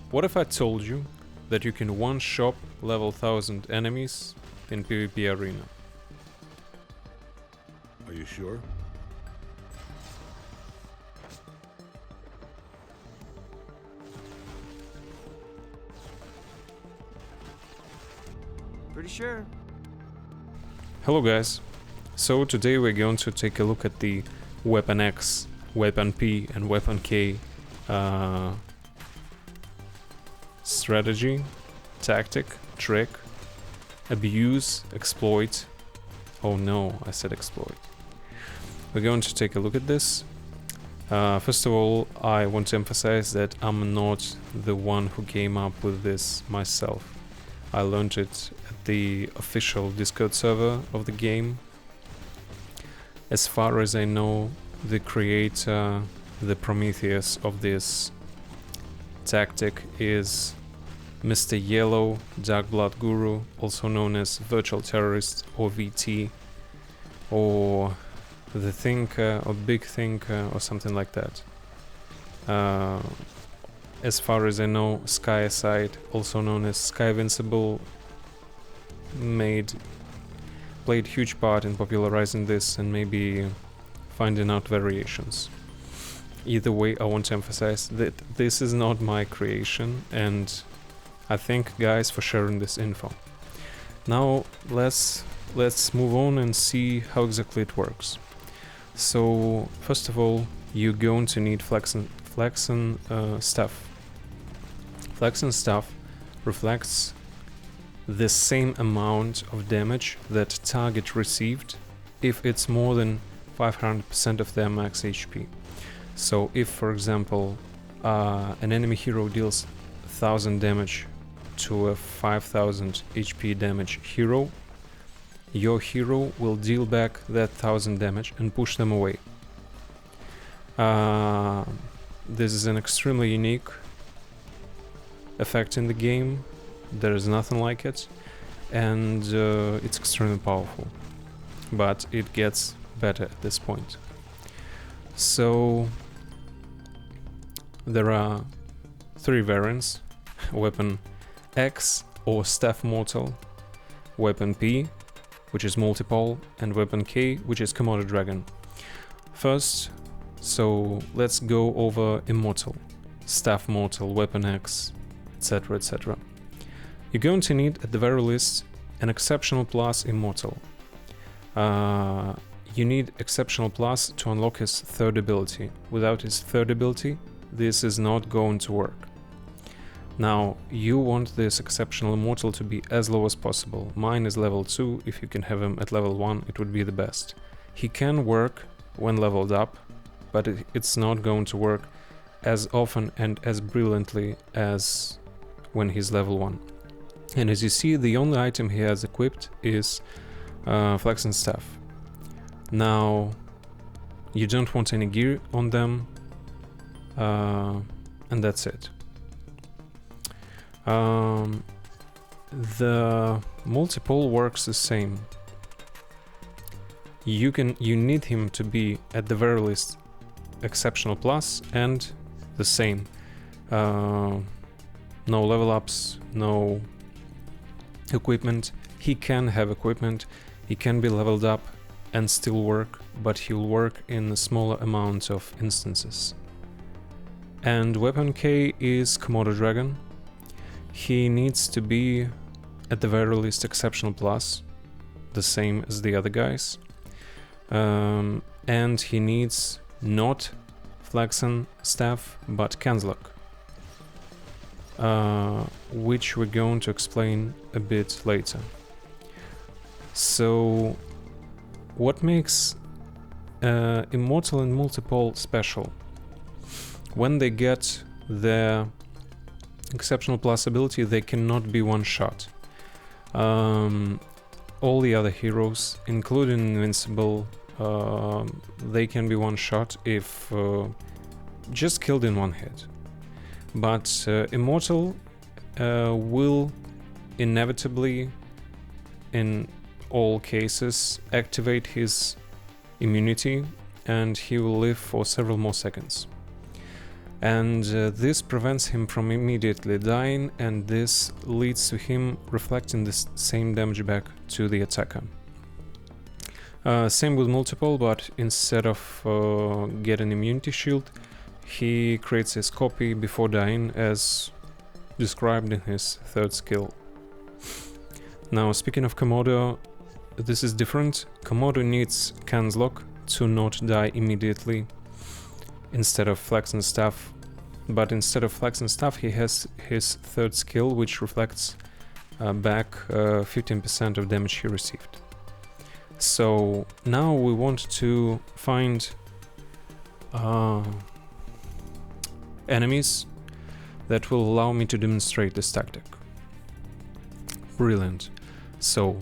What if I told you that you can one-shot level 1000 enemies in PvP arena? Are you sure? Pretty sure. Hello guys, so today we're going to take a look at the Weapon X, Weapon P and Weapon K strategy, tactic, trick, abuse, exploit. Oh no, I said exploit. We're going to take a look at this. First of all, I want to emphasize that I'm not the one who came up with this myself. I learned it at the official Discord server of the game. As far as I know, the creator, the Prometheus of this tactic is Mr. Yellow, Dark Blood Guru, also known as Virtual Terrorist or VT, or The Thinker or Big Thinker or something like that. As far as I know, Sky Aside, also known as Sky Invincible, played huge part in popularizing this and maybe finding out variations. Either way, I want to emphasize that this is not my creation, and I thank guys for sharing this info. Now let's move on and see how exactly it works. So first of all, you're going to need Flexen Staff. Flexen Staff reflects the same amount of damage that target received if it's more than 500% of their max HP. So if, for example, an enemy hero deals 1000 damage to a 5000 HP damage hero, your hero will deal back that 1000 damage and push them away. This is an extremely unique effect in the game. There is nothing like it, and it's extremely powerful, but it gets better at this point. So there are 3 variants: Weapon X or Staff Mortal, Weapon P, which is Multipole, and Weapon K, which is Komodo Dragon. First, so let's go over Immortal, Staff Mortal, Weapon X, etc, etc. You're going to need, at the very least, an Exceptional Plus Immortal. You need Exceptional Plus to unlock his third ability. Without his third ability, this is not going to work. Now, you want this Exceptional Immortal to be as low as possible. Mine is level 2, if you can have him at level 1, it would be the best. He can work when leveled up, but it's not going to work as often and as brilliantly as when he's level 1. And as you see, the only item he has equipped is Flexen Staff. Now, you don't want any gear on them, and that's it. The Multipole works the same. You need him to be at the very least Exceptional Plus and the same. No level ups, no equipment. He can have equipment, he can be leveled up and still work, but he'll work in smaller amounts of instances. And Weapon K is Komodo Dragon. He needs to be at the very least Exceptional Plus, the same as the other guys. And he needs not Flexen Staff, but Kenzlock, which we're going to explain a bit later. So, what makes Immortal and Multipole special? When they get their Exceptional Plus ability, they cannot be one-shot. All the other heroes, including Invincible, they can be one-shot if just killed in one hit. But Immortal will inevitably, in all cases, activate his immunity, and he will live for several more seconds. And this prevents him from immediately dying, and this leads to him reflecting the same damage back to the attacker. Same with multiple, but instead of getting immunity shield, he creates his copy before dying, as described in his third skill. Now, speaking of Komodo, this is different. Komodo needs Canslock to not die immediately instead of Flex and Staff, but instead of Flex and Staff he has his third skill, which reflects back 15% of damage he received. So now we want to find enemies that will allow me to demonstrate this tactic. Brilliant. So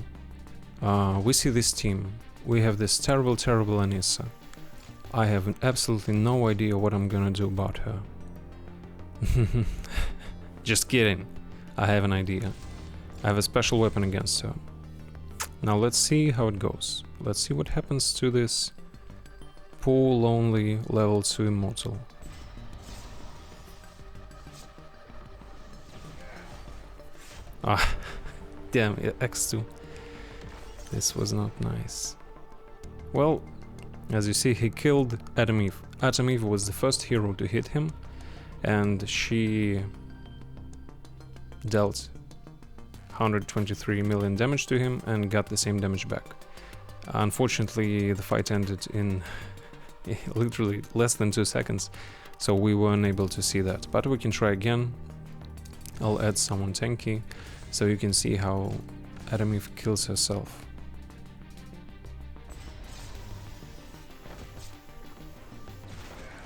we see this team. We have this terrible Anissa. I have absolutely no idea what I'm gonna do about her. Just kidding. I have an idea. I have a special weapon against her. Now let's see how it goes. Let's see what happens to this poor, lonely level 2 immortal. Ah, damn, X2. This was not nice. Well, as you see, he killed Atom Eve. Atom Eve was the first hero to hit him, and she dealt 123 million damage to him and got the same damage back. Unfortunately, the fight ended in literally less than 2 seconds, so we weren't able to see that. But we can try again. I'll add someone tanky, so you can see how Atom Eve kills herself.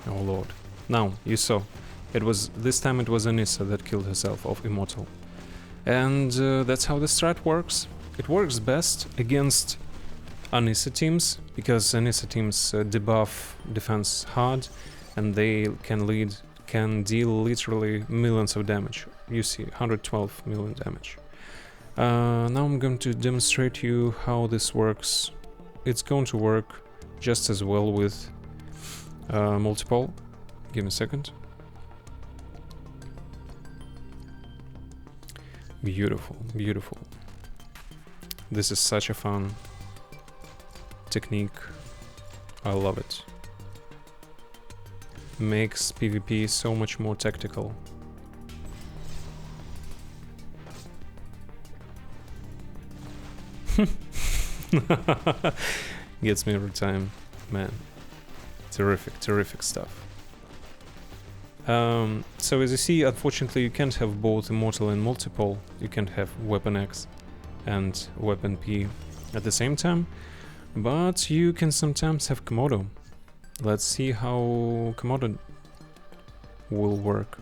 Oh lord. Now, you saw. This time it was Anissa that killed herself of Immortal. And that's how the strat works. It works best against Anissa teams, because Anissa teams debuff defense hard, and they can deal literally millions of damage. You see, 112 million damage. Now I'm going to demonstrate you how this works. It's going to work just as well with multiple. Give me a second. Beautiful, beautiful. This is such a fun technique. I love it. Makes PvP so much more tactical. Gets me every time, man. Terrific stuff. So as you see, unfortunately you can't have both Immortal and Multiple. You can't have Weapon X and Weapon P at the same time, but you can sometimes have Komodo. Let's see how Komodo will work.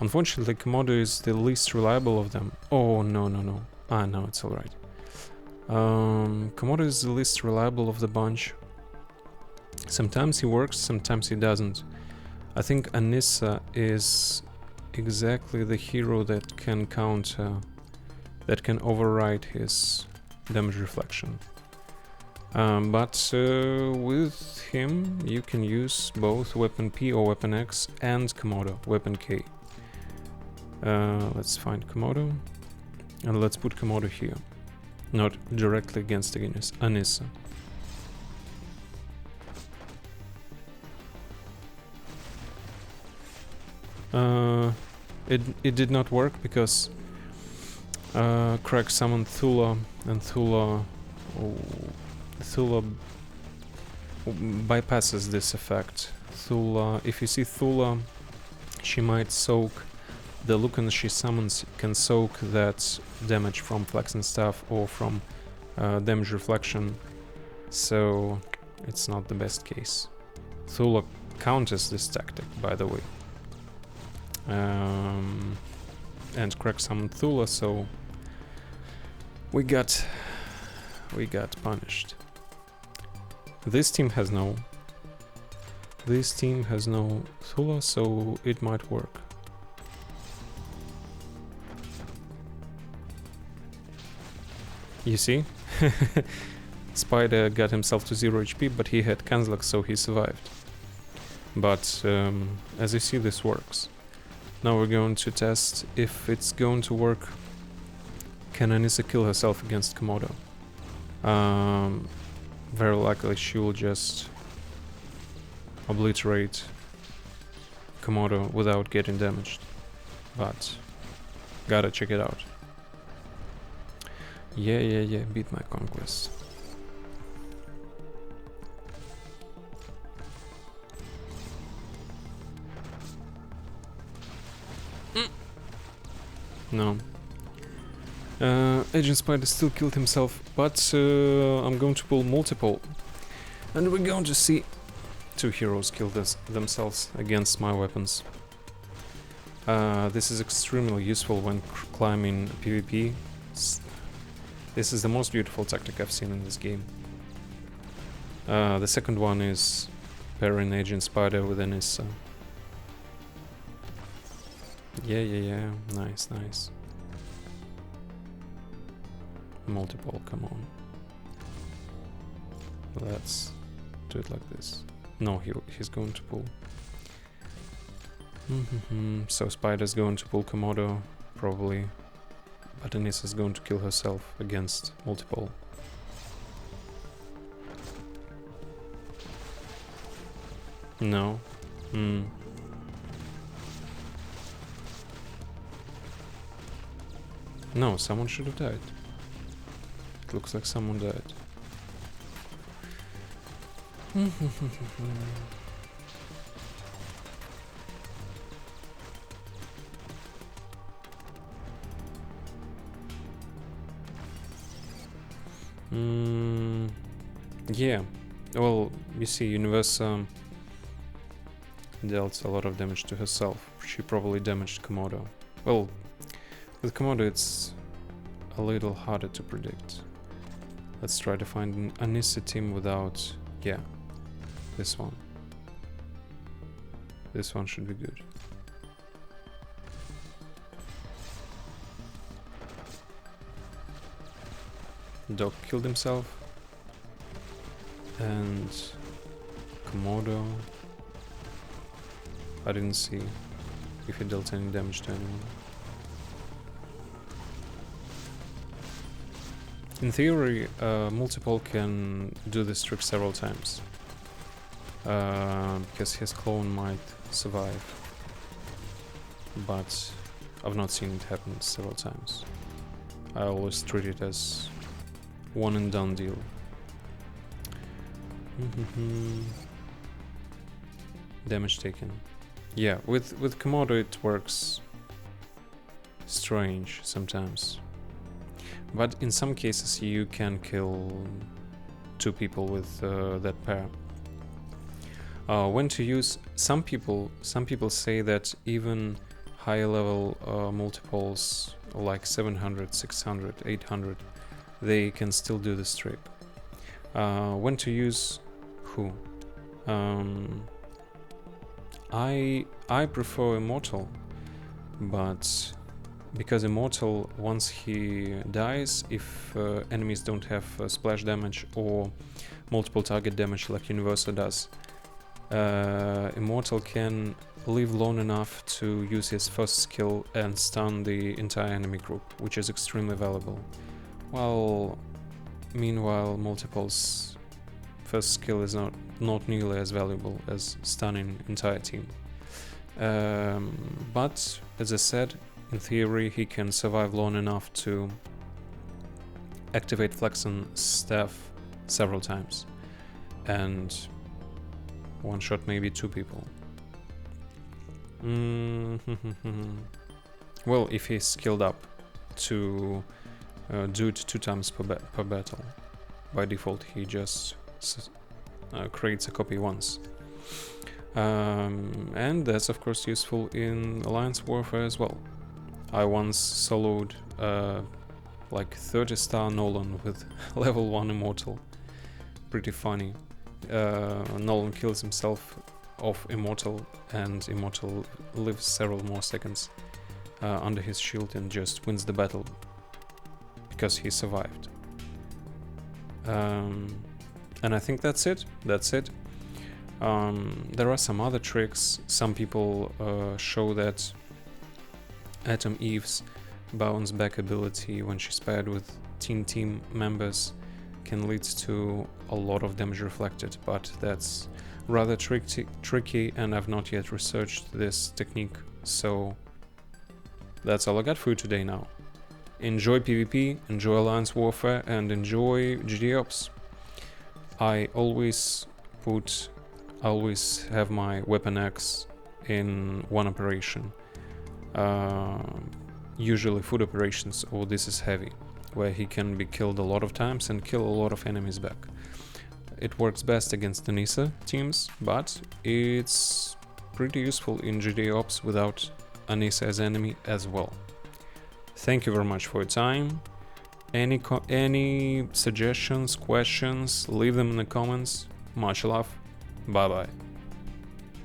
Unfortunately, Komodo is the least reliable of them. Oh, no. Ah, no, it's alright. Komodo is the least reliable of the bunch. Sometimes he works, sometimes he doesn't. I think Anissa is exactly the hero that can counter, that can override his damage reflection. But with him you can use both Weapon P or Weapon X and Komodo, Weapon K. Let's find Komodo, and let's put Komodo here, not directly against Anissa. It did not work because Craig summoned Thula, and Thula bypasses this effect. Thula, if you see Thula, she might soak, the Lucan she summons can soak that damage from Flex and Staff or from damage reflection, so it's not the best case. Thula counters this tactic, by the way. And Craig summoned Thula, so we got punished. This team has no Thula, so it might work. You see? Spider got himself to 0 HP, but he had Canslock, so he survived. But as you see, this works. Now we're going to test if it's going to work. Can Anissa kill herself against Komodo? Very likely she will just obliterate Komodo without getting damaged. But gotta check it out. Yeah, beat my conquest. No. Agent Spider still killed himself, but I'm going to pull multiple. And we're going to see two heroes kill themselves against my weapons. This is extremely useful when climbing PvP. This is the most beautiful tactic I've seen in this game. The second one is pairing Agent Spider with Anissa. Yeah. Nice. Multiple, come on. Let's do it like this. No, he's going to pull. So Spider's going to pull Komodo, probably. But Anissa's going to kill herself against multiple. No. No, someone should have died. It looks like someone died. Yeah. Well, you see, Universa dealt a lot of damage to herself. She probably damaged Komodo. Well, with Komodo it's a little harder to predict. Let's try to find an Anissa team without... yeah, this one. This one should be good. Dog killed himself. And Komodo... I didn't see if he dealt any damage to anyone. In theory, multiple can do this trick several times, because his clone might survive, but I've not seen it happen several times. I always treat it as one and done deal. Damage taken. Yeah, with Komodo it works strange sometimes. But in some cases you can kill two people with that pair. When to use... Some people say that even higher level multiples like 700, 600, 800, they can still do this trick. When to use who? I prefer Immortal, but because Immortal, once he dies, if enemies don't have splash damage or multiple target damage like Universa does, Immortal can live long enough to use his first skill and stun the entire enemy group, which is extremely valuable. Meanwhile, Multiple's first skill is not nearly as valuable as stunning entire team. But as I said, in theory he can survive long enough to activate Flexen Staff several times and one shot maybe two people. Well, if he's skilled up to do it 2 times per battle, by default he just creates a copy once. And that's of course useful in Alliance Warfare as well. I once soloed like 30-star Nolan with level 1 Immortal. Pretty funny. Nolan kills himself off Immortal, and Immortal lives several more seconds under his shield and just wins the battle because he survived. And I think that's it. There are some other tricks. Some people show that Atom Eve's bounce back ability when she's paired with team members can lead to a lot of damage reflected, but that's rather tricky and I've not yet researched this technique, so that's all I got for you today now. Enjoy PvP, enjoy Alliance Warfare, and enjoy GTA Ops. I always have my Weapon X in one operation. Usually food operations, or this is heavy, where he can be killed a lot of times and kill a lot of enemies back. It works best against Anissa teams, but it's pretty useful in GTA Ops without Anissa as enemy as well. Thank you very much for your time. Any suggestions, questions, leave them in the comments. Much love. Bye bye.